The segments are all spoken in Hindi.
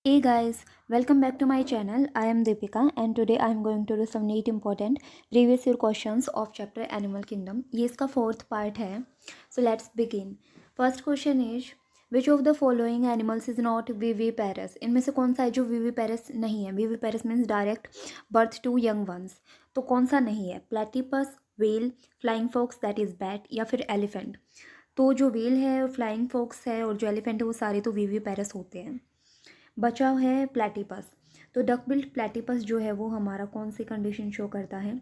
Hey guys, welcome back to my channel. I am Deepika and today I am going to do some neat important previous year questions of chapter Animal Kingdom. ये इसका fourth part है. So let's begin. First question is which of the following animals is not viviparous? इनमें से कौन सा है जो viviparous नहीं है? Viviparous means direct birth to young ones. तो कौन सा नहीं है? Platypus, whale, flying fox that is bat या फिर elephant. तो जो whale है और flying fox है और जो elephant है वो सारे तो viviparous होते हैं. बचा है प्लेटिपस. तो डक बिल्ड प्लेटिपस जो है वो हमारा कौन सी कंडीशन शो करता है?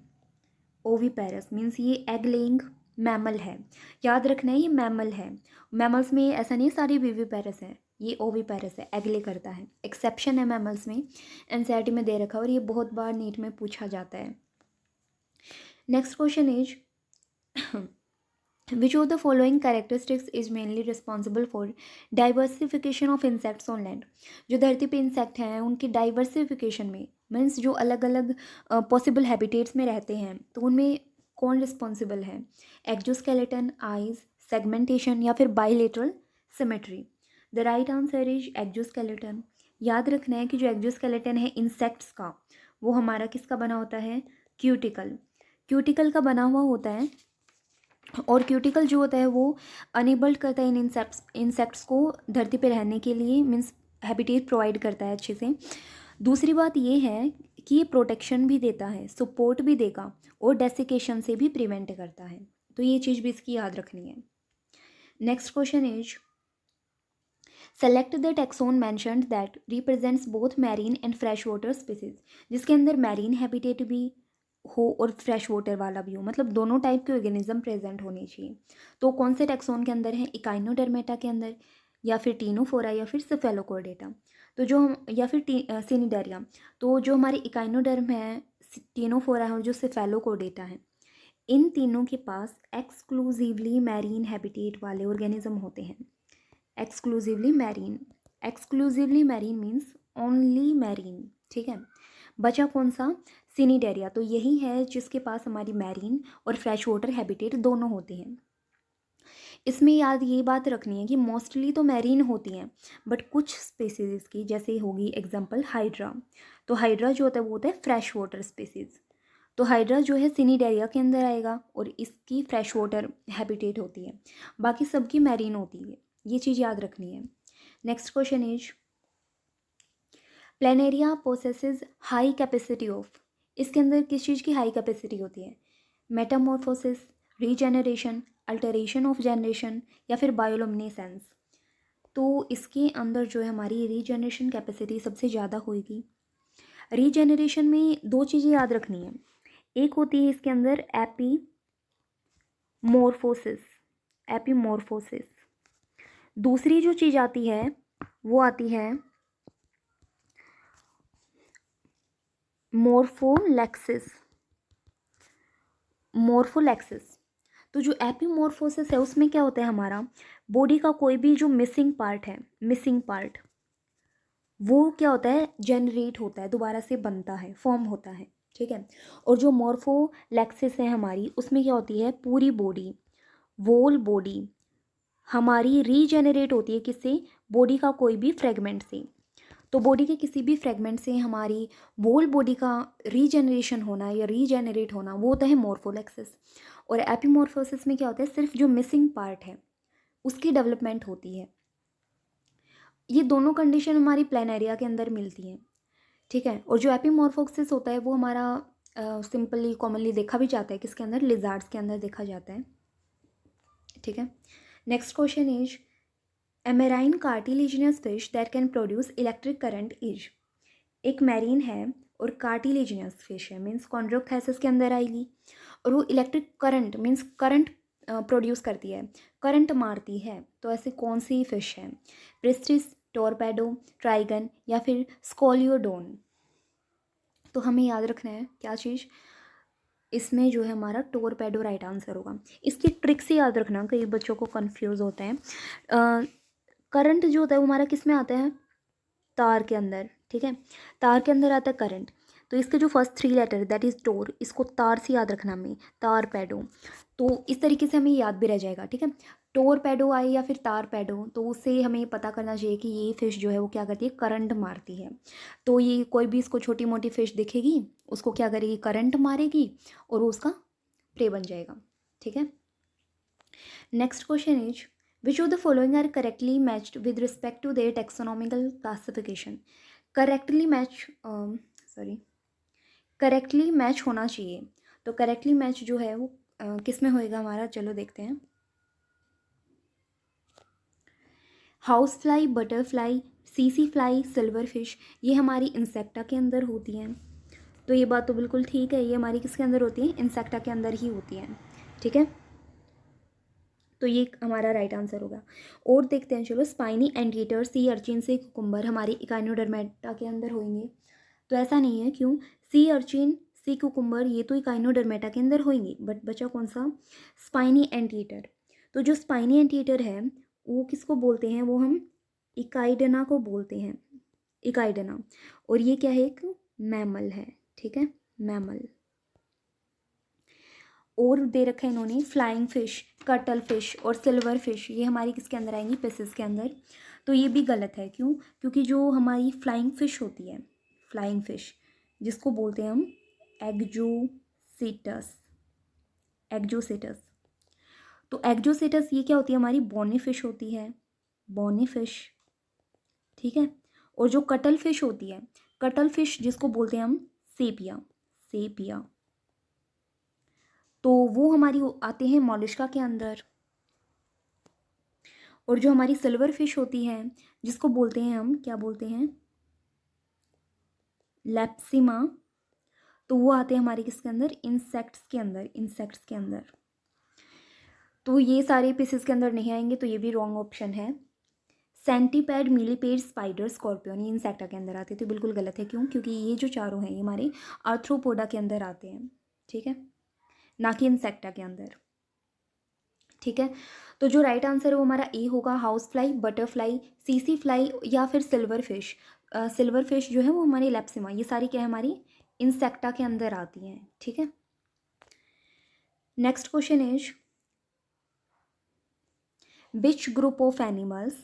ओवीपेरस मीन्स ये एग लेइंग मैमल है. याद रखना है ये मैमल है. मैमल्स में ऐसा नहीं सारी विविपेरस है, ये ओवीपेरस है, एग ले करता है. एक्सेप्शन है मैमल्स में, एनसीईआरटी में दे रखा है और ये बहुत बार नीट में पूछा जाता है. Next question is which of the following characteristics is mainly responsible for diversification of insects on land? जो धरती पे इंसेक्ट हैं उनकी डाइवर्सिफिकेशन में मीन्स जो अलग अलग पॉसिबल हैबिटेट्स में रहते हैं तो उनमें कौन रिस्पॉन्सिबल है? एक्जोस्केलेटन, आइज, सेगमेंटेशन या फिर bilateral symmetry. The right answer is exoskeleton. याद रखना है कि जो एक्जोस्केलेटन है इंसेक्ट्स का वो हमारा किसका बना होता है? क्यूटिकल. क्यूटिकल का बना हुआ होता है और क्यूटिकल जो होता है वो अनेबल्ड करता है इन इंसेक्ट्स को धरती पे रहने के लिए, मीन्स हैबिटेट प्रोवाइड करता है अच्छे से. दूसरी बात ये है कि ये प्रोटेक्शन भी देता है, सपोर्ट भी देगा और डेसिकेशन से भी प्रिवेंट करता है. तो ये चीज़ भी इसकी याद रखनी है. Next question is select the taxon mentioned that represents both marine and fresh water species. जिसके अंदर मैरीन हैबिटेट भी हो और फ्रेश वाटर वाला भी हो, मतलब दोनों टाइप के ऑर्गेनिज्म प्रेजेंट होने चाहिए. तो कौन से टैक्सोन के अंदर है? इकाइनोडर्मेटा के अंदर या फिर टीनोफोरा या फिर सेफेलोकॉर्डेटा. तो जो हम या फिर सिनिडेरिया. तो जो हमारी इकाइनोडर्म है, टीनोफोरा है और जो सेफेलोकॉर्डेटा है, इन तीनों के पास एक्सक्लूसिवली मैरीन हैबिटेट वाले ऑर्गेनिज्म होते हैं. Exclusively marine means only marine. ठीक है. बचा कौन सा? सिनिडेरिया. तो यही है जिसके पास हमारी मैरीन और फ्रेश वाटर हैबिटेट दोनों होते हैं. इसमें याद ये बात रखनी है कि मोस्टली तो मैरीन होती हैं बट कुछ स्पेसीज की जैसे होगी एग्जांपल हाइड्रा. तो हाइड्रा जो होता है वो होता है फ्रेश वाटर स्पेसीज. तो हाइड्रा जो है सिनिडेरिया के अंदर आएगा और इसकी फ्रेश वाटर हैबिटेट होती है, बाकी सबकी मैरीन होती है. ये चीज़ याद रखनी है. Next question is planaria possesses high capacity of. इसके अंदर किस चीज़ की हाई कैपेसिटी होती है? Metamorphosis, regeneration, alteration of generation या फिर बायोलुमिनेसेंस. तो इसके अंदर जो है हमारी रीजेनरेशन कैपेसिटी सबसे ज़्यादा होगी. रीजेनरेशन में दो चीज़ें याद रखनी है. एक होती है इसके अंदर एपीमॉर्फोसिस. दूसरी जो चीज़ आती है वो आती है मोर्फोलेक्सिस. तो जो एपीमॉर्फोसिस है उसमें क्या होता है, हमारा बॉडी का कोई भी जो मिसिंग पार्ट वो क्या होता है? जनरेट होता है, दोबारा से बनता है, फॉर्म होता है. ठीक है. और जो मोर्फोलेक्सिस है हमारी, उसमें क्या होती है? पूरी बॉडी, वोल बॉडी हमारी रीजेनरेट होती है. किससे? बॉडी का कोई भी फ्रेगमेंट से. तो बॉडी के किसी भी फ्रेगमेंट से हमारी होल बॉडी का रीजनरेशन होना या रीजेनरेट होना वो होता है मोर्फोलेक्सिस. और एपीमॉर्फोसिस में क्या होता है? सिर्फ जो मिसिंग पार्ट है उसकी डेवलपमेंट होती है. ये दोनों कंडीशन हमारी प्लेनेरिया के अंदर मिलती हैं. ठीक है. और जो एपीमॉर्फोसिस होता है वो हमारा सिंपली कॉमनली देखा भी जाता है किसके अंदर? लिजार्ड्स के अंदर देखा जाता है. ठीक है. Next question is a marine cartilaginous fish that can produce electric current is. एक मैरीन है और कार्टिलेजिनस फिश है, मीन्स कॉन्ड्रोक्थेसिस के अंदर आएगी और वो electric current means current produce करती है, करंट मारती है. तो ऐसी कौन सी फिश है? प्रिस्टिस, टॉरपेडो, ट्राइगन या फिर स्कोलियोडोन. तो हमें याद रखना है क्या चीज़? इसमें जो है हमारा टॉरपेडो राइट आंसर होगा. इसकी ट्रिक से याद रखना, कई बच्चों को कंफ्यूज होते हैं. करंट जो होता है वो हमारा किस में आता है? तार के अंदर. ठीक है. तार के अंदर आता है करंट. तो इसके जो फर्स्ट 3 लेटर दैट इज़ टोर, इसको तार से याद रखना हमें, तार पैडो. तो इस तरीके से हमें याद भी रह जाएगा. ठीक है. टोरपेडो आए या फिर तारपेडो, तो उससे हमें पता करना चाहिए कि ये फ़िश जो है वो क्या करती है, करंट मारती है। तो ये कोई भी इसको छोटी मोटी फ़िश दिखेगी, उसको क्या करेगी, करंट मारेगी और वो उसका प्रे बन जाएगा। ठीक है। Next question is which of the following are correctly matched with respect to their taxonomical classification. Correctly match correctly match होना चाहिए, तो करेक्टली मैच जो है वो किस में होएगा हमारा, चलो देखते हैं। House fly, butterfly, CC fly, silver fish, ये हमारी इंसेक्टा के अंदर होती हैं। तो ये बात तो बिल्कुल ठीक है, ये हमारी किसके अंदर होती है, इंसेक्टा के अंदर ही होती हैं। ठीक है, तो ये हमारा राइट आंसर होगा। और देखते हैं चलो, स्पाइनी एंटीटर, सी अर्चिन से कुकुम्बर हमारी इकाइनोडर्मेटा के अंदर होंगे। तो ऐसा नहीं है, क्यों, सी अर्चिन, सी कुकुम्बर ये तो इकाइनोडर्मेटा के अंदर होंगे, बट बचा कौन सा, स्पाइनी एंटीटर। तो जो स्पाइनी एंटीटर है वो किसको बोलते हैं, वो हम इकाइडना को बोलते हैं, इकाइडना। और ये क्या है, एक मैमल है। ठीक है, मैमल। और दे रखा है इन्होंने फ्लाइंग फिश, कटल फिश और सिल्वर फिश, ये हमारी किसके अंदर आएंगी, पिसेस के अंदर। तो ये भी गलत है, क्यों, क्योंकि जो हमारी फ्लाइंग फिश होती है, फ्लाइंग फिश जिसको बोलते हैं हम एग्जोसीटस, एग्जोसीटस। तो एग्जोसीटस ये क्या होती है, हमारी बोनी फिश होती है, बोनी फिश। ठीक है, और जो कटल फिश होती है, कटल फिश जिसको बोलते हैं हम सेपिया, सेपिया, तो वो हमारी आते हैं मॉलिस्का के अंदर। और जो हमारी सिल्वर फिश होती है जिसको बोलते हैं हम, क्या बोलते हैं, लेप्सिमा, तो वो आते हैं हमारे किसके अंदर, इंसेक्ट्स के अंदर, इंसेक्ट्स के अंदर। तो ये सारे पीसेस के अंदर नहीं आएंगे, तो ये भी रॉन्ग ऑप्शन है। सेंटीपैड, मिलीपेड, स्पाइडर, स्कॉर्पियन, ये इंसेक्टा के अंदर आते हैं, तो बिल्कुल गलत है, क्यों, क्योंकि ये जो चारों हैं ये हमारे आर्थ्रोपोडा के अंदर आते हैं। ठीक है, ना कि इंसेक्टा के अंदर। ठीक है, तो जो राइट आंसर है वो हमारा ए होगा, house fly, butterfly, CC fly या फिर सिल्वर फिश। सिल्वर फिश जो है वो हमारी लेप्सिमा, ये सारी क्या है, हमारी इंसेक्टा के अंदर आती हैं। ठीक है, next question is which group of animals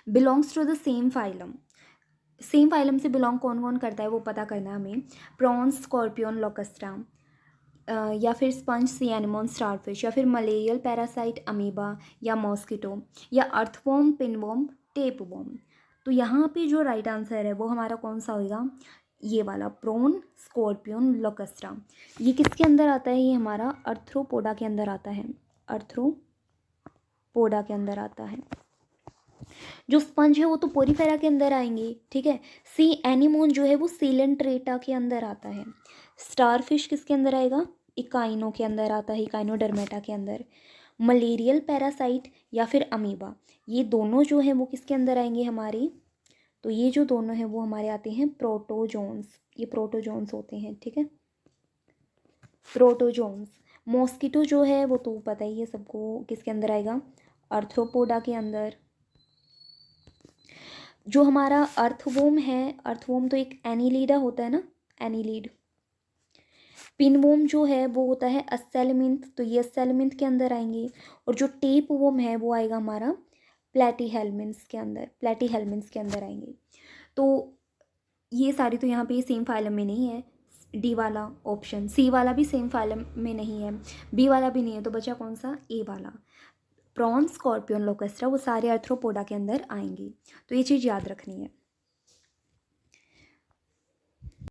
belongs to the same phylum. Same phylum से बिलोंग कौन कौन करता है वो पता करना है हमें। प्रॉन्स, स्कॉर्पियन, लोकस्ट्रा, या फिर स्पंज, सी एनिमोन, स्टारफिश, या फिर मलेरियल पैरासाइट, अमीबा, या मॉस्किटो, या अर्थवॉर्म, पिनवॉर्म, टेपवॉर्म। तो यहाँ पे जो राइट आंसर है वो हमारा कौन सा होगा, ये वाला, प्रॉन, स्कॉर्पियन, लोकस्ट्रा। ये किसके अंदर आता है, ये हमारा अर्थ्रोपोडा के अंदर आता है, अर्थ्रोपोडा के अंदर आता है। जो स्पंज है वो तो पोरीफेरा के अंदर आएंगे। ठीक है, सी एनिमोन जो है वो सीलेंट्रेटा के अंदर आता है। स्टारफिश किसके अंदर आएगा, इकाइनो के अंदर आता है, इकाइनोडर्मेटा के अंदर। मलेरियल पैरासाइट या फिर अमीबा, ये दोनों जो हैं वो किसके अंदर आएंगे हमारे, तो ये जो दोनों हैं वो हमारे आते हैं प्रोटोजोन्स, ये प्रोटोजोन्स होते हैं। ठीक है, प्रोटोजोन्स। मॉस्किटो जो है वो तो पता ही है सबको, किसके अंदर आएगा, अर्थ्रोपोडा के अंदर। जो हमारा अर्थवोम है, अर्थवोम तो एक एनीलीडा होता है ना, एनीलीड। पिनवोम जो है वो होता है अस्सेलमिंथ, तो ये अस्सेलमिंथ के अंदर आएंगे। और जो टेप वोम है वो आएगा हमारा प्लेटीहेल्मिन्थ्स के अंदर, प्लेटीहेल्मिन्थ्स के अंदर आएंगे। तो ये सारी तो यहाँ पे सेम फाइलम में नहीं है। डी वाला ऑप्शन, सी वाला भी सेम फाइलम में नहीं है, बी वाला भी नहीं है, तो बचा कौन सा, ए वाला, प्रॉन्स, स्कॉर्पियन, लोकस्ट्रा, वो सारे अर्थ्रोपोडा के अंदर आएंगे। तो ये चीज़ याद रखनी है।